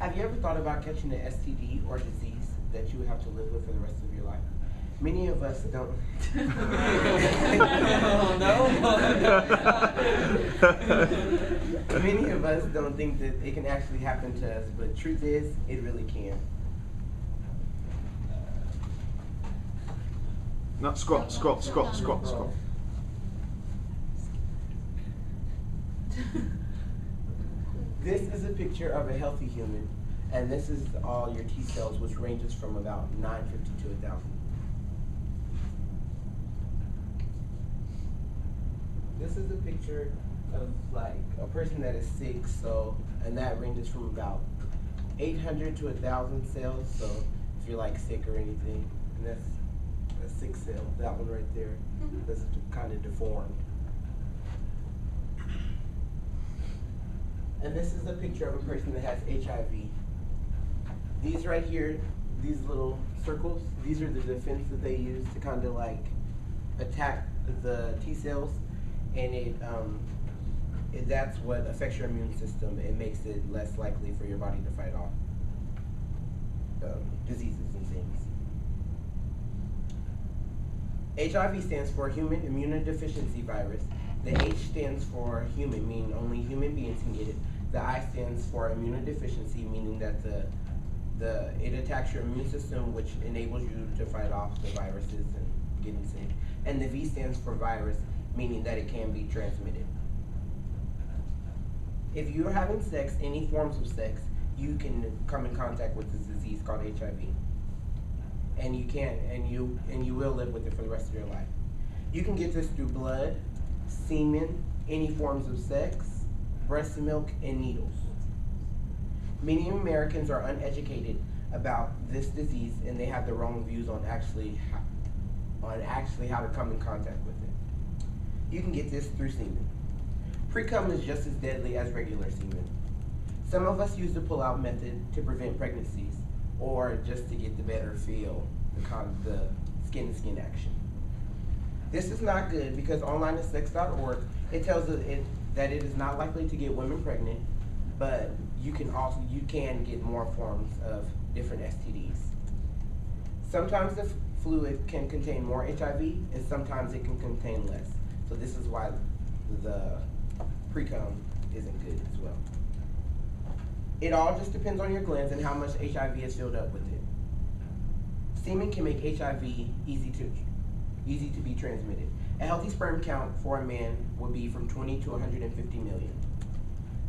Have you ever thought about catching an STD or disease that you would have to live with for the rest of your life? Many of us don't. Many of us don't think that it can actually happen to us, but truth is, it really can. No, squat. This is a picture of a healthy human, and this is all your T cells, which ranges from about 950 to 1,000. This is a picture of like a person that is sick, and that ranges from about 800 to 1,000 cells. So if you're like sick or anything, and that's a sick cell, that one right there, that's kind of deformed. And this is a picture of a person that has HIV. These right here, these little circles, these are the defense that they use to kind of like attack the T cells, and that's what affects your immune system. It makes it less likely for your body to fight off diseases and things. HIV stands for Human Immunodeficiency Virus. The H stands for human, meaning only human beings can get it. The I stands for immunodeficiency, meaning that it attacks your immune system, which enables you to fight off the viruses and getting sick. And the V stands for virus, meaning that it can be transmitted. If you're having sex, any forms of sex, you can come in contact with this disease called HIV. And you will live with it for the rest of your life. You can get this through blood, semen, any forms of sex, breast milk, and needles. Many Americans are uneducated about this disease, and they have the wrong views on actually how to come in contact with it. You can get this through semen. Pre-cum is just as deadly as regular semen. Some of us use the pull-out method to prevent pregnancies, or just to get the better feel, the skin-to-skin action. This is not good because onlinesex.org, it tells us that it is not likely to get women pregnant, but you can get more forms of different STDs. Sometimes the fluid can contain more HIV, and sometimes it can contain less. So this is why the pre-cum isn't good as well. It all just depends on your glands and how much HIV is filled up with it. Semen can make HIV easy to be transmitted. A healthy sperm count for a man would be from 20 to 150 million.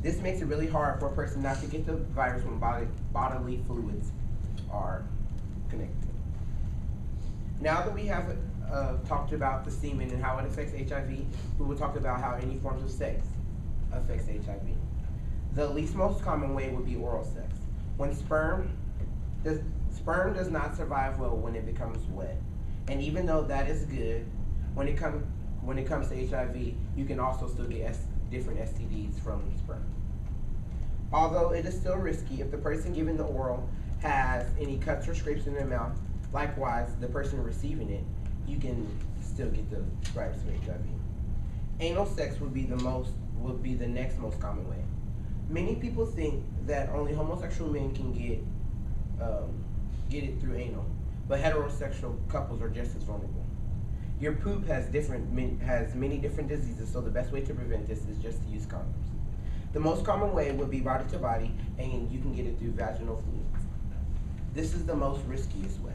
This makes it really hard for a person not to get the virus when bodily fluids are connected. Now that we have talked about the semen and how it affects HIV, we will talk about how any forms of sex affects HIV. The least most common way would be oral sex. When sperm does not survive well when it becomes wet. And even though that is good, when it comes to HIV, you can also still get different STDs from sperm. Although it is still risky, if the person given the oral has any cuts or scrapes in their mouth, likewise, the person receiving it, you can still get the virus of HIV. Anal sex would be the next most common way. Many people think that only homosexual men can get it through anal, but heterosexual couples are just as vulnerable. Your poop has many different diseases, so the best way to prevent this is just to use condoms. The most common way would be body to body, and you can get it through vaginal fluids. This is the most riskiest way.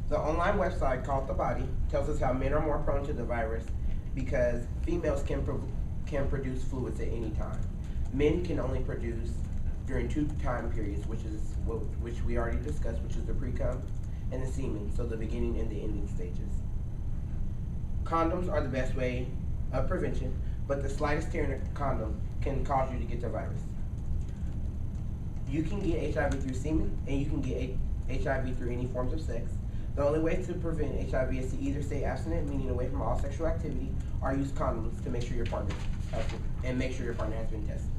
The online website called The Body tells us how men are more prone to the virus because females can produce fluids at any time. Men can only produce during 2 time periods, which we already discussed, which is the pre-cum and the semen, so the beginning and the ending stages. Condoms are the best way of prevention, but the slightest tear in a condom can cause you to get the virus. You can get HIV through semen, and you can get HIV through any forms of sex. The only way to prevent HIV is to either stay abstinent, meaning away from all sexual activity, or use condoms to make sure your partner has been tested.